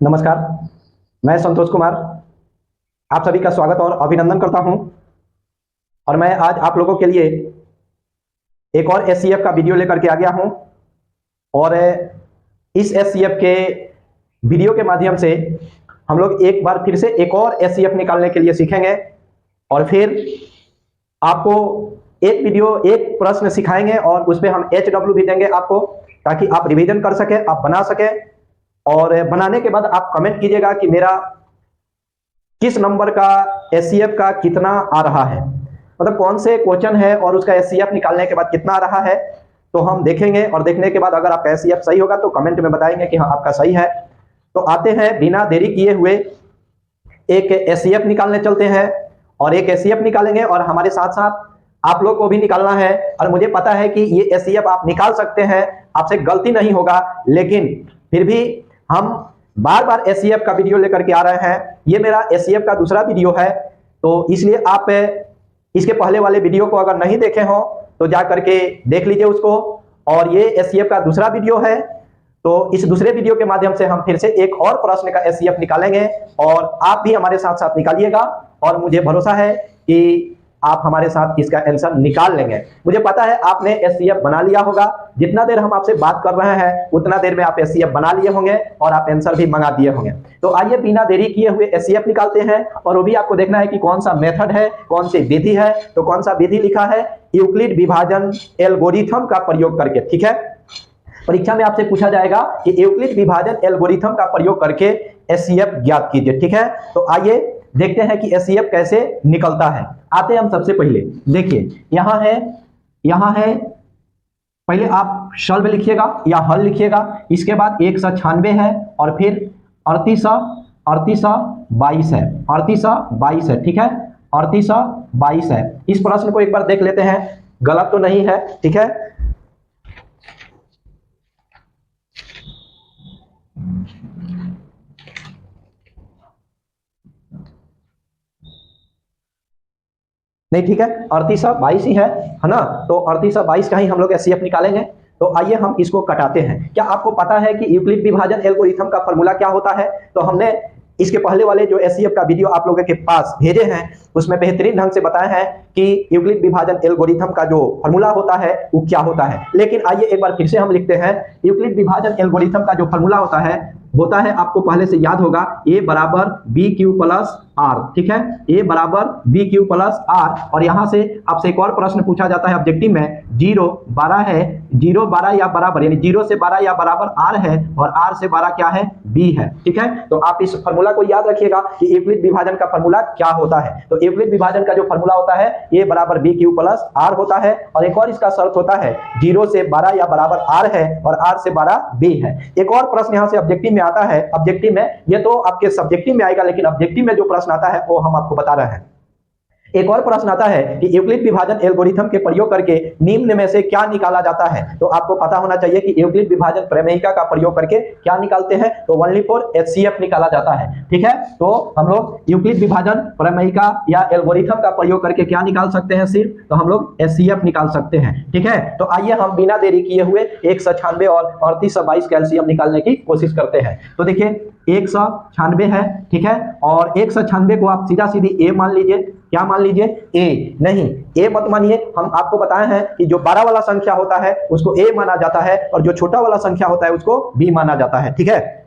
नमस्कार। मैं संतोष कुमार आप सभी का स्वागत और अभिनंदन करता हूं। और मैं आज आप लोगों के लिए एक और एससीएफ का वीडियो लेकर के आ गया हूं। और इस एससीएफ के वीडियो के माध्यम से हम लोग एक बार फिर से एक और एससीएफ निकालने के लिए सीखेंगे। और फिर आपको एक वीडियो एक प्रश्न सिखाएंगे और उस पर हम HW भी देंगे आपको, ताकि आप रिवीजन कर सके, आप बना सके। और बनाने के बाद आप कमेंट कीजिएगा कि मेरा किस नंबर का एससीएफ का कितना आ रहा है, मतलब कौन से क्वेश्चन है और उसका एससीएफ निकालने के बाद कितना आ रहा है। तो हम देखेंगे और देखने के बाद अगर आपका एससीएफ सही होगा तो कमेंट में बताएंगे कि हाँ आपका सही है। तो आते हैं बिना देरी किए हुए एक एससीएफ निकालने चलते हैं और एक एससीएफ निकालेंगे और हमारे साथ साथ आप लोग को भी निकालना है। और मुझे पता है कि ये एससीएफ आप निकाल सकते हैं, आपसे गलती नहीं होगा, लेकिन फिर भी हम बार बार एससीएफ का वीडियो लेकर के आ रहे हैं। ये मेरा एससीएफ का दूसरा वीडियो है, तो इसलिए आप इसके पहले वाले वीडियो को अगर नहीं देखे हो तो जा करके देख लीजिए उसको। और ये एससीएफ का दूसरा वीडियो है, तो इस दूसरे वीडियो के माध्यम से हम फिर से एक और प्रश्न का एससीएफ निकालेंगे और आप भी हमारे साथ साथ निकालिएगा। और मुझे भरोसा है कि आप हमारे साथ इसका आंसर निकाल लेंगे। मुझे पता है आपने एससीएफ बना लिया होगा, जितना देर हम आपसे बात कर रहे हैं उतना देर में आप एससीएफ बना लिए होंगे और आप आंसर भी मंगा दिए होंगे। तो आइए बिना देरी किए हुए एससीएफ निकालते हैं। और वो भी आपको देखना है कि कौन सा मेथड है, कौन सी विधि है। तो कौन सा विधि लिखा है? यूक्लिड विभाजन एल्गोरिथम का प्रयोग करके। ठीक है, परीक्षा में आपसे पूछा जाएगा कि यूक्लिड विभाजन एल्गोरिथम का प्रयोग करके एससीएफ ज्ञात कीजिए। ठीक है, तो आइए देखते हैं कि एससीएफ कैसे निकलता है। आते हैं हम सबसे पहले, देखिए यहां है पहले आप सॉल्व लिखिएगा या हल लिखिएगा, इसके बाद 196 है और फिर 3822 है, 3822 है। ठीक है, 3822 है। इस प्रश्न को एक बार देख लेते हैं, गलत तो नहीं है। ठीक है, नहीं ठीक है, 3822 ही है ना। तो 3822 का ही हम लोग एससीएफ निकालेंगे। तो आइए हम इसको कटाते हैं। क्या आपको पता है कि यूक्लिड विभाजन एल्गोरिथम का फॉर्मूला क्या होता है? तो हमने इसके पहले वाले जो एससीएफ का वीडियो आप लोगों के पास भेजे हैं उसमें बेहतरीन ढंग से बताया है कि यूक्लिड विभाजन एल्गोरिथम का जो फॉर्मूला होता है वो क्या होता है। लेकिन आइए एक बार फिर से हम लिखते हैं। यूक्लिड विभाजन एल्गोरिथम का जो फॉर्मूला होता है आपको पहले से याद होगा, a बराबर बी क्यू प्लस आर। ठीक है, a बराबर बी क्यू प्लस आर। और यहां से आपसे एक और प्रश्न पूछा जाता है ऑब्जेक्टिव में, 0 12 है, 0 12 या बराबर, यानी 0 से 12 या बराबर आर है और आर से 12 क्या है? बी है। ठीक है, तो आप इस फॉर्मूला को याद रखिएगा कि यूक्लिड विभाजन का फॉर्मूला क्या होता है। तो यूक्लिड विभाजन का जो फॉर्मूला होता है a बराबर बी क्यू प्लस आर होता है। और एक और इसका शर्त होता है 0 से 12 या बराबर आर है और आर से 12 बी है। एक और प्रश्न यहां से ऑब्जेक्टिव में आता है, ऑब्जेक्टिव में, ये तो आपके सब्जेक्टिव में आएगा, लेकिन ऑब्जेक्टिव में जो प्रश्न आता है वो हम आपको बता रहे हैं। एक और प्रश्न आता है कि यूक्लिड विभाजन एल्गोरिथम के प्रयोग करके निम्न में से क्या निकाला जाता है। तो आपको पता होना चाहिए कि यूक्लिड विभाजन प्रमेयिका का प्रयोग करके क्या निकालते हैं। तो ओनली फॉर एचसीएफ निकाला जाता है। ठीक है, तो हम लोग यूक्लिड विभाजन प्रमेयिका या एल्गोरिथम का प्रयोग करके क्या निकाल सकते हैं? सिर्फ तो हम लोग एचसीएफ निकाल सकते हैं। ठीक है, तो आइए हम बिना देरी किए हुए 196 और 3822 कैल्शियम निकालने की कोशिश करते हैं। तो देखिए 196 है। ठीक है, और 196 को आप सीधा सीधी ए मान लीजिए। क्या मान लीजिए? ए नहीं, ए मत मानिए। हम आपको बताए हैं कि जो 12 वाला संख्या होता है उसको ए माना जाता है और जो छोटा वाला संख्या होता है उसको बी माना जाता है। ठीक है,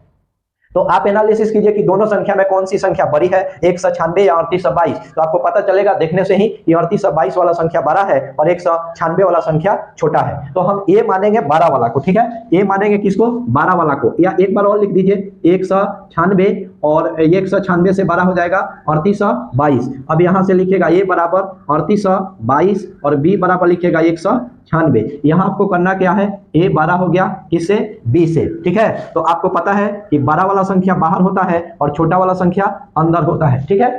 तो आप एनालिसिस कीजिए कि दोनों संख्या में कौन सी संख्या बड़ी है, 196 या 3822। तो आपको पता चलेगा देखने से ही कि 3822 वाला संख्या बड़ा है और 196 वाला संख्या छोटा है। तो हम ये मानेंगे 12 वाला को। ठीक है, ये मानेंगे किसको? 12 वाला को। या एक बार और लिख दीजिए, 196 और 196 से 12 हो जाएगा 3822। अब यहां से लिखेगा ए बराबर 3822 और बी बराबर लिखेगा 196। यहां आपको करना क्या है? ए 12 हो गया किससे? बी से। ठीक है, तो आपको पता है कि 12 वाला संख्या बाहर होता है और छोटा वाला संख्या अंदर होता है। ठीक है,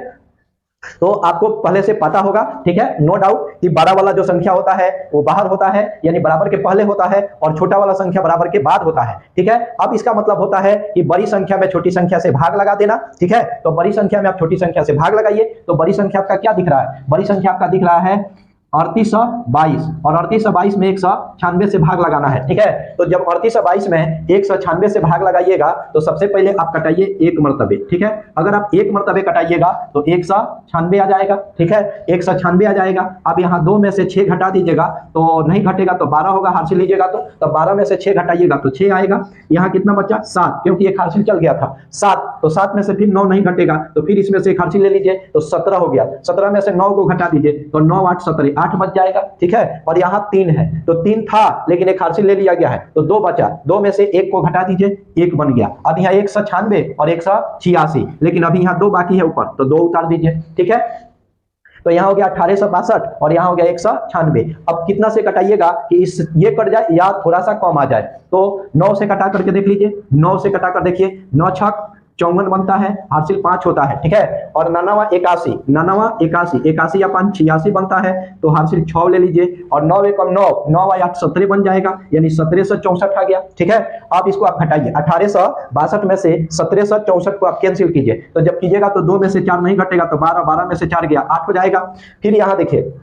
तो आपको पहले से पता होगा। ठीक है, नो डाउट कि 12 वाला जो संख्या होता है वो बाहर होता है, यानी बराबर के पहले होता है, और छोटा वाला संख्या बराबर के बाद होता है। ठीक है, अब इसका मतलब होता है कि बड़ी संख्या में छोटी संख्या से भाग लगा देना। ठीक है, तो बड़ी संख्या में आप छोटी संख्या से भाग लगाइए। तो बड़ी संख्या आपका क्या दिख रहा है? बड़ी संख्या आपका दिख रहा है 3822 और 3822 में 196 से भाग लगाना है। ठीक है, तो जब 3822 में 196 से भाग लगाइएगा तो सबसे पहले आप कटाइए एक मरतबे। ठीक है, अगर आप एक मरतबे कटाइएगा तो 196 आ जाएगा। ठीक है, 196 आ जाएगा। अब यहाँ 2 में से 6 घटा दीजिएगा तो नहीं घटेगा तो 12 होगा, हार्सिल लीजिएगा तो 12 में से 6 घटाइएगा तो 6 आएगा। यहाँ कितना बचा 7, क्योंकि एक हार्सिल चल गया था 7, तो 7 में से फिर 9 नहीं घटेगा तो फिर इसमें से एक हार्सिल ले लीजिए तो 17 हो गया। 17 में से 9 को घटा दीजिए तो 9 8 17, 8 बच जाएगा। ठीक है, और यहाँ 3 है तो 3 था लेकिन एक हार्सिल ले लिया गया है तो 2 बचा, 2 में से 1 को घटा दीजिए, 1 बन गया। अब यहाँ 196 और 186, लेकिन अभी यहाँ 2 बाकी है ऊपर तो 2 उतार दीजिए। ठीक है, तो यहाँ हो गया 1862 और यहाँ हो गया 196। अब कितना से कटाइएगा कि इस ये कट जाए या थोड़ा सा कम आ जाए, तो 9 से कटा करके देख लीजिए। 9 से कटा कर देखिए, 9 छक 54 बनता है, हार्सिल 5 होता है। ठीक है, और 9 81, 9 81, 81 या 5 86 बनता है तो हार्सिल 6 ले लीजिए और 9 1 9, 9 8 17 बन जाएगा, यानी 1764 आ गया। ठीक है, आप इसको आप घटाइए, 1862 में से 1764 को आप कैंसिल कीजिए, तो जब कीजिएगा तो 2 में से 4 नहीं घटेगा तो 12, 12 में से 4 गया 8 हो जाएगा। फिर यहाँ देखिए,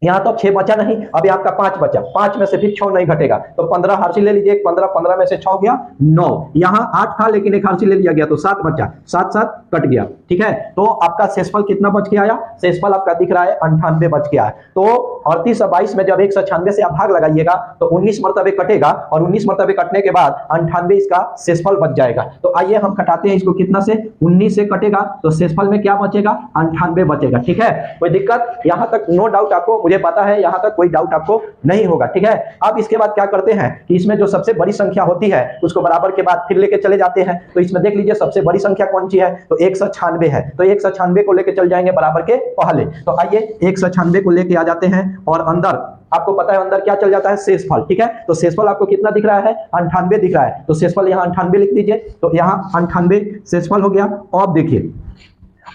यहाँ तो 6 बचा नहीं, अभी आपका 5 बचा, 5 में से फिर 6 नहीं घटेगा तो 15 हार्सिल ले लीजिए, 15, 15 में से 6 गया 9, यहाँ 8 था लेकिन एक हार्सिल ले लिया गया तो 7 बचा, 7 7 कट गया। ठीक है, तो आपका शेषफल कितना बच के आया, शेषफल आपका दिख रहा है 98 बच के आया। तो 3822 में जब 196 से आप भाग लगाइएगा तो 19 मरतबे कटेगा और 19 मरतबे कटने के बाद 98 इसका शेषफल बच जाएगा। तो आइए हम कटाते हैं इसको, कितना से 19 से कटेगा तो शेषफल में क्या बचेगा 98 बचेगा। ठीक है, कोई दिक्कत यहाँ तक नो डाउट आपको, मुझे पता है यहाँ तक कोई डाउट आपको नहीं होगा। ठीक है, अब इसके बाद क्या करते हैं कि इसमें जो सबसे बड़ी संख्या होती है उसको बराबर के बाद फिर लेके चले जाते हैं। तो इसमें देख लीजिए सबसे बड़ी संख्या कौन सी है, तो 196 है, तो 196 को लेके चल जाएंगे बराबर के पहले। तो आइए 196 को लेके आ जाते हैं और अंदर आपको पता है अंदर क्या चल जाता है, शेषफल। ठीक है, तो शेषफल आपको कितना दिख रहा है 98 दिख रहा है, तो शेषफल यहाँ 98 लिख दीजिए, तो यहाँ 98 शेषफल हो गया। अब देखिए,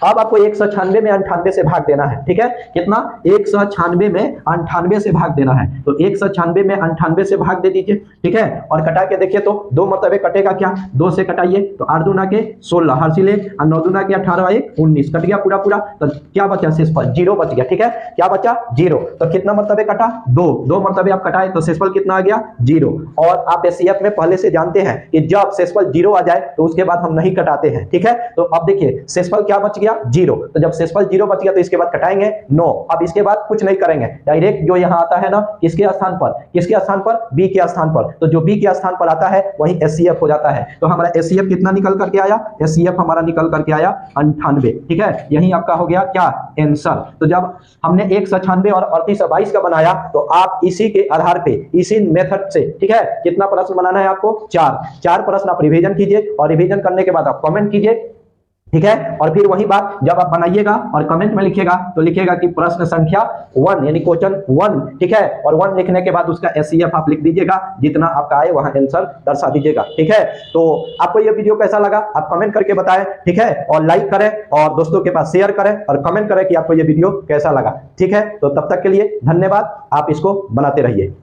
अब आपको 196 में 98 से भाग देना है। ठीक है, कितना 196 में 98 से भाग देना है, तो 196 में 98 से भाग दे दीजिए। ठीक है, और कटा के देखिए तो 2 मरतबे कटेगा क्या, 2 से कटाइए तो 8 दूना के 16 हार्सिल 1 और 9 दूना के 18 1 19 कट गया पूरा पूरा, तो क्या बचा शेषफल 0 बच गया। ठीक है, क्या बचा 0, तो कितना मरतबे कटा 2 मरतबे आप कटाए तो शेषफल कितना आ गया 0। और आप एससीएफ में पहले से जानते हैं कि जब शेषफल 0 आ जाए तो उसके बाद हम नहीं कटाते हैं। ठीक है, तो अब देखिए शेषफल क्या बच गया 0, तो जब शेषफल 0 बच गया तो इसके बाद कटाएंगे 9। अब इसके बाद कुछ नहीं करेंगे, डायरेक्ट जो यहाँ आता है ना किसके स्थान पर, किसके स्थान पर, बी के स्थान पर, तो जो बी के स्थान पर आता है वही एससीएफ हो जाता है। तो हमारा एससीएफ कितना निकल करके आया, एससीएफ हमारा निकल करके आया 98। ठीक है, यही आपका हो गया क्या आंसर। तो जब हमने 196 और 3822 का बनाया तो आप इसी के आधार पे, इसी मेथड से, ठीक है, कितना प्रश्न बनाना है आपको 4 प्रश्न आप रिवीजन कीजिए और रिवीजन करने के बाद आप कमेंट कीजिए। ठीक है, और फिर वही बात जब आप बनाइएगा और कमेंट में लिखिएगा तो लिखिएगा कि प्रश्न संख्या 1 यानी क्वेश्चन 1। ठीक है, और 1 लिखने के बाद उसका एससीएफ आप लिख दीजिएगा, जितना आपका आए वहां आंसर दर्शा दीजिएगा। ठीक है, तो आपको ये वीडियो कैसा लगा आप कमेंट करके बताएं। ठीक है, और लाइक करें और दोस्तों के पास शेयर करें और कमेंट करें कि आपको ये वीडियो कैसा लगा। ठीक है, तो तब तक के लिए धन्यवाद, आप इसको बनाते रहिए।